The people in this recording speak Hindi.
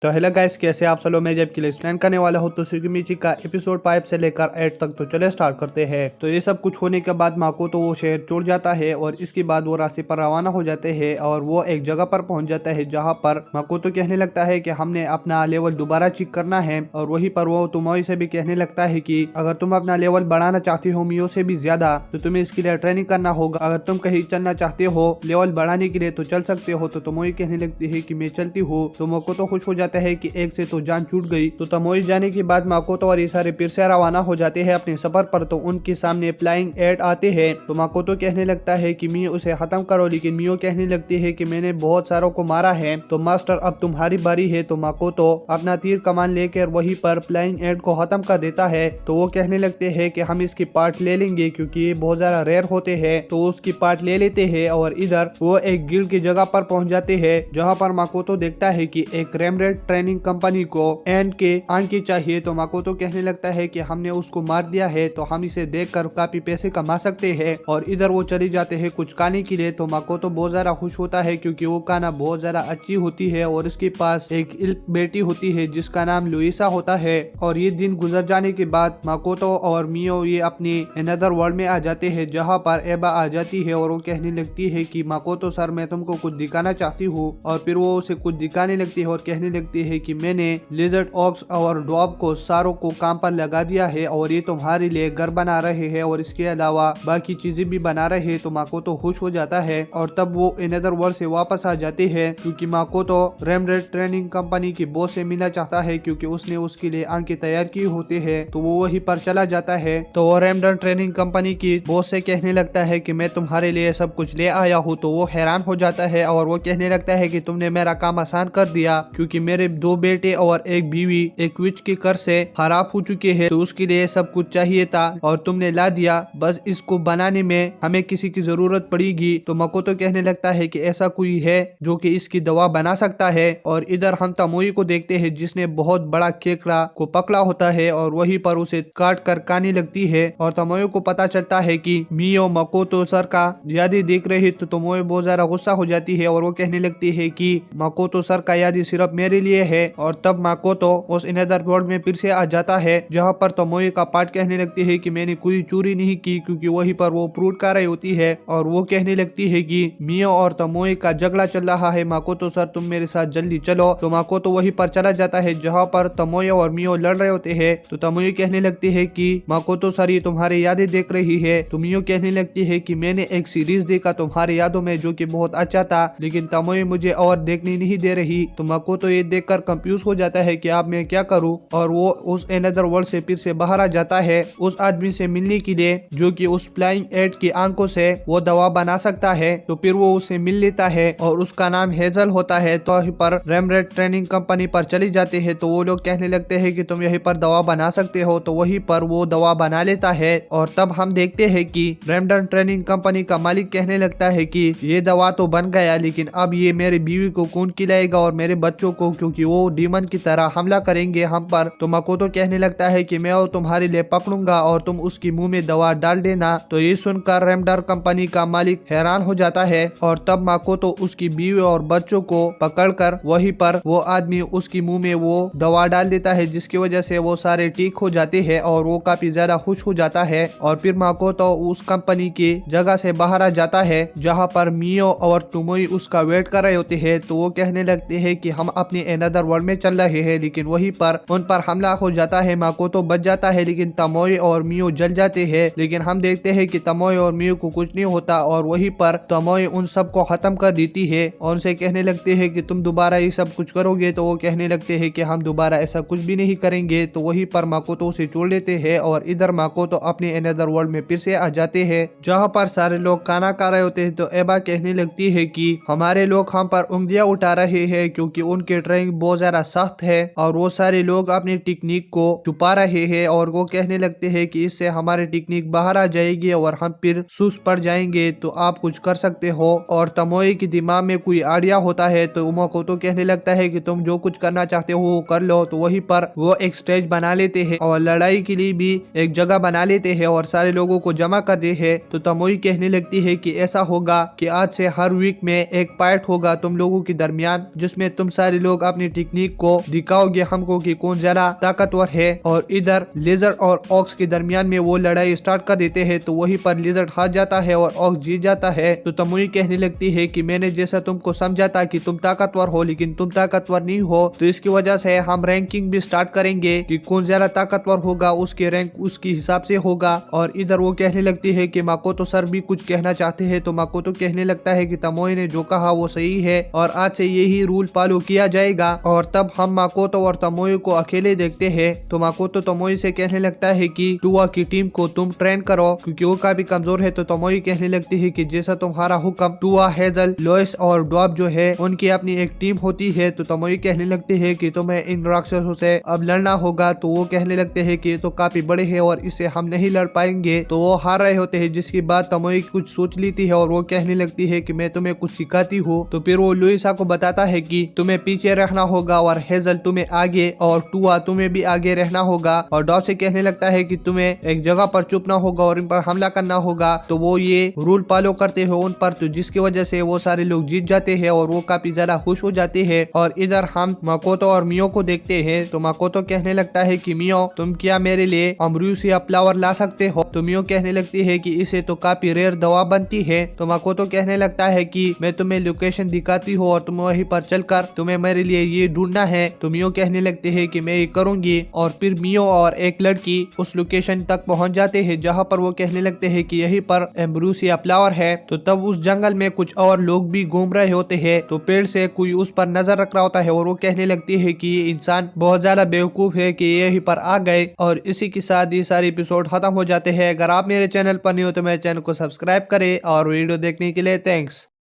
तो हेलो गाइस, कैसे आप सब लोग। मैं जब के लिए स्टैंड करने वाला हूँ तो सुगुमिची का एपिसोड 5 से लेकर 8 तक। तो चले स्टार्ट करते हैं। तो ये सब कुछ होने के बाद माकोतो वो शहर छोड़ जाता है और इसके बाद वो रास्ते पर रवाना हो जाते हैं और वो एक जगह पर पहुंच जाता है जहाँ पर माकोतो कहने लगता है कि हमने अपना लेवल दोबारा चेक करना है। और वहीं पर वो तुमोई से भी कहने लगता है कि अगर तुम अपना लेवल बढ़ाना चाहते हो मियो से भी ज्यादा तो तुम्हें इसके लिए ट्रेनिंग करना होगा। अगर तुम कहीं चलना चाहते हो लेवल बढ़ाने के लिए तो चल सकते हो। तो तुमोई कहने लगती है कि मैं चलती हूँ। तो माकोतो खुश हो जाता है कि एक से तो जान छूट गई। तो तमोई जाने के बाद माकोतो और इशारे फिर से रवाना हो जाते हैं अपने सफर पर। तो उनके सामने फ्लाइंग एड आते हैं। तो माकोतो कहने लगता है कि मियो उसे खत्म करो, लेकिन मियो कहने लगती है कि मैंने बहुत सारों को मारा है। तो मास्टर अब तुम्हारी बारी है। तो माकोतो अपना तीर कमान लेकर वहीं पर फ्लाइंग एड को खत्म कर देता है। तो वो कहने लगते हैं कि हम इसकी पार्ट ले लेंगे क्योंकि ये बहुत ज्यादा रेयर होते हैं। तो उसकी पार्ट ले लेते हैं और इधर वो एक गिल्ड की जगह पर पहुंच जाते हैं जहाँ पर माकोतो देखता है कि एक रेमरेड ट्रेनिंग कंपनी को एंड के आंकी चाहिए। तो माकोतो कहने लगता है कि हमने उसको मार दिया है तो हम इसे देखकर काफी पैसे कमा सकते हैं। और इधर वो चली जाते हैं कुछ खाने के लिए। तो माकोतो बहुत ज्यादा खुश होता है क्योंकि वो खाना बहुत ज्यादा अच्छी होती है और उसके पास एक इल्क बेटी होती है जिसका नाम लुइसा होता है। और ये दिन गुजर जाने के बाद माकोतो और मियो ये अपनी अनदर वर्ल्ड में आ जाते हैं जहाँ पर एबा आ जाती है और वो कहने लगती है कि माकोतो सर मैं तुमको कुछ दिखाना चाहती हूँ। और फिर वो उसे कुछ दिखाने लगती है और कहने लगती है कि मैंने लिजर्ड ऑक्स और डॉग को सारों को काम पर लगा दिया है और ये तुम्हारे लिए घर बना रहे हैं और इसके अलावा बाकी चीजें भी बना रहे हैं। तो माकोतो खुश हो जाता है और तब वो अनदर वर्ल्ड से वापस आ जाते हैं क्योंकि माकोतो रेमरेड ट्रेनिंग कंपनी के बॉस से मिलना चाहता है क्योंकि उसने उसके लिए आंखें तैयार की होते हैं। तो वो वहीं पर चला जाता है। तो वो रेमरेड ट्रेनिंग कंपनी की बॉस से कहने लगता है कि मैं तुम्हारे लिए सब कुछ ले आया हूँ। तो वो हैरान हो जाता है और वो कहने लगता है कि तुमने मेरा काम आसान कर दिया क्योंकि मेरे 2 बेटे और एक बीवी एक विच के कर से खराब हो चुके हैं। तो उसके लिए सब कुछ चाहिए था और तुमने ला दिया। बस इसको बनाने में हमें किसी की जरूरत पड़ेगी। तो माकोतो कहने लगता है कि ऐसा कोई है जो कि इसकी दवा बना सकता है। और इधर हम तमोई को देखते हैं जिसने बहुत बड़ा केकड़ा को पकड़ा होता है और वहीं पर उसे काट कर खाने लगती है। और तमोई को पता चलता है कि मियो माकोतो सर का यादी देख रही। तो तमोई बहुत ज्यादा गुस्सा हो जाती है और वो कहने लगती है कि माकोतो सर का यादी सिर्फ मेरे लिए है। और तब माकोतो उस अनदर वर्ल्ड में फिर से आ जाता है जहाँ पर तमोई का पार्ट कहने लगती है कि मैंने कोई चोरी नहीं की क्योंकि वहीं पर वो फ्रूट खा रही होती है। और वो कहने लगती है कि मियो और तमोई का झगड़ा चल रहा है, माकोतो सर तुम मेरे साथ जल्दी चलो। तो माकोतो वहीं पर चला जाता है जहाँ पर तमोई और मियो लड़ रहे होते हैं। तो तमोई कहने लगती है कि माकोतो सर ये तुम्हारी यादें देख रही है। तो मियो कहने लगती है कि मैंने एक सीरीज देखा तुम्हारी यादों में जो कि बहुत अच्छा था, लेकिन तमोई मुझे और देखने नहीं दे रही। तो माकोतो ये देखकर कंफ्यूज हो जाता है कि अब मैं क्या करूं। और वो उस अनदर वर्ल्ड से फिर से बाहर आ जाता है उस आदमी से मिलने के लिए जो कि उस फ्लाइंग एड की आंखों से वो दवा बना सकता है। तो फिर वो उसे मिल लेता है और उसका नाम हेजल होता है। तो वहीं पर रेमरेड ट्रेनिंग कंपनी पर चली जाते हैं। तो वो लोग कहने लगते हैं कि तुम यहीं पर दवा बना सकते हो। तो वहीं पर वो दवा बना लेता है। और तब हम देखते हैं कि रेमरेड ट्रेनिंग कंपनी का मालिक कहने लगता है कि ये दवा तो बन गया, लेकिन अब ये मेरी बीवी को कौन खिलाएगा और मेरे बच्चों को, क्योंकि वो डीमन की तरह हमला करेंगे हम पर। तो माकोतो कहने लगता है कि मैं वो तुम्हारे लिए पकड़ूंगा और तुम उसकी मुंह में दवा डाल देना। तो ये सुनकर रेमडर कंपनी का मालिक हैरान हो जाता है और तब माकोतो उसकी बीवी और बच्चों को पकड़कर वहीं पर वो आदमी उसकी मुंह में वो दवा डाल देता है जिसकी वजह से वो सारे ठीक हो जाते हैं और वो काफी ज्यादा खुश हो जाता है। और फिर माकोतो उस कंपनी की जगह से बाहर आ जाता है जहाँ पर मियो और तुमोई उसका वेट कर रहे होते हैं। तो वो कहने लगते हैं कि हम अपने अनदर वर्ल्ड में चल रहे हैं, लेकिन वहीं पर उन पर हमला हो जाता है। माकोतो बच जाता है लेकिन तमोई और मियो जल जाते हैं। लेकिन हम देखते हैं कि तमोई और मियो को कुछ नहीं होता और वहीं पर तमोई उन सबको खत्म कर देती है और उनसे कहने लगते हैं कि तुम दोबारा ये सब कुछ करोगे। तो वो कहने लगते हैं कि हम दोबारा ऐसा कुछ भी नहीं करेंगे। तो वहीं पर माकोतो उसे छोड़ देते हैं और इधर माकोतो अपने अनदर वर्ल्ड में फिर से आ जाते हैं जहाँ पर सारे लोग खाना खा रहे होते हैं। तो एबा कहने लगती है कि हमारे लोग हम पर उंगलियां उठा रहे हैं क्योंकि उनके ट्रेनिंग बहुत ज्यादा सख्त है और वो सारे लोग अपनी टेक्निक को छुपा रहे हैं। और वो कहने लगते हैं कि इससे हमारी टेक्निक बाहर आ जाएगी और हम फिर सुस्त पड़ जाएंगे, तो आप कुछ कर सकते हो। और तमोई के दिमाग में कोई आइडिया होता है तो माकोतो कहने लगता है कि तुम जो कुछ करना चाहते हो वो कर लो। तो वहीं पर वो एक स्टेज बना लेते हैं और लड़ाई के लिए भी एक जगह बना लेते हैं और सारे लोगों को जमा कर दे है। तो तमोई कहने लगती है कि ऐसा होगा कि आज से हर वीक में एक फाइट होगा तुम लोगों के दरमियान जिसमें तुम सारे लोग अपनी टेक्निक को दिखाओगे हमको कि कौन ज्यादा ताकतवर है। और इधर लिजर्ड और ऑक्स के दरमियान में वो लड़ाई स्टार्ट कर देते हैं। तो वहीं पर लिजर्ड हार जाता है और ऑक्स जीत जाता है। तो तमोई कहने लगती है कि मैंने जैसा तुमको समझा था कि तुम ताकतवर हो, लेकिन तुम ताकतवर नहीं हो। तो इसकी वजह से हम रैंकिंग भी स्टार्ट करेंगे कि कौन ज्यादा ताकतवर होगा, उसके रैंक उसके हिसाब से होगा। और इधर वो कहने लगती है कि माकोतो सर भी कुछ कहना चाहते हैं। तो माकोतो कहने लगता है कि तमोई ने जो कहा वो सही है और आज से यही रूल फॉलो किया जाएगा। और तब हम माकोतो और तमोई को अकेले देखते हैं। तो माकोतो तमोई से कहने लगता है कि टुआ की टीम को तुम ट्रेन करो क्योंकि वो काफी कमजोर है। तो तमोई कहने लगती है कि जैसा तुम्हारा हुक्म। टुआ, हेजल, लोइस और ड्वार्फ जो है उनकी अपनी एक टीम होती है। तो तमोई कहने लगती है कि तुम्हें इन राक्षसों से अब लड़ना होगा। तो वो कहने लगते हैं कि ये तो काफी बड़े हैं और इससे हम नहीं लड़ पाएंगे। तो वो हार रहे होते हैं, जिसकी बात तमोई कुछ सोच लेती है और वो कहने लगती है कि मैं तुम्हें कुछ सिखाती हूँ। तो फिर वो लुइसा को बताता है कि तुम्हें पीछे रहना होगा और हेजल तुम्हें आगे और टुआ तुम्हें भी आगे रहना होगा। और ड्वार्फ से कहने लगता है कि तुम्हें एक जगह पर चुपना होगा और इन पर हमला करना होगा। तो वो ये रूल फॉलो करते हैं उन पर, तो जिसकी वजह से वो सारे लोग जीत जाते हैं और वो काफी ज्यादा खुश हो जाते हैं। और इधर हम माकोतो और मियो को देखते हैं। तो माकोतो कहने लगता है कि मियो तुम क्या मेरे लिए अमरूसिया फ्लावर ला सकते हो। तो मियो कहने लगती है कि इसे तो काफी रेयर दवा बनती है। तो माकोतो कहने लगता है कि मैं तुम्हें लोकेशन दिखाती हूँ और तुम वहीं पर चलकर तुम्हें मेरे लिए ये ढूंढना है। तो मियो कहने लगते है कि मैं ये करूंगी। और फिर मियो और एक लड़की उस लोकेशन तक पहुंच जाते हैं जहाँ पर वो कहने लगते हैं कि यहीं पर एम्ब्रूसिया फ्लावर है। तो तब उस जंगल में कुछ और लोग भी घूम रहे होते हैं। तो पेड़ से कोई उस पर नजर रख रहा होता है और वो कहने लगती है कि ये इंसान बहुत ज्यादा बेवकूफ है कि यहीं पर आ गए। और इसी के साथ ये सारे एपिसोड खत्म हो जाते हैं। अगर आप मेरे चैनल पर नहीं हो तो मेरे चैनल को सब्सक्राइब करें और वीडियो देखने के लिए थैंक्स।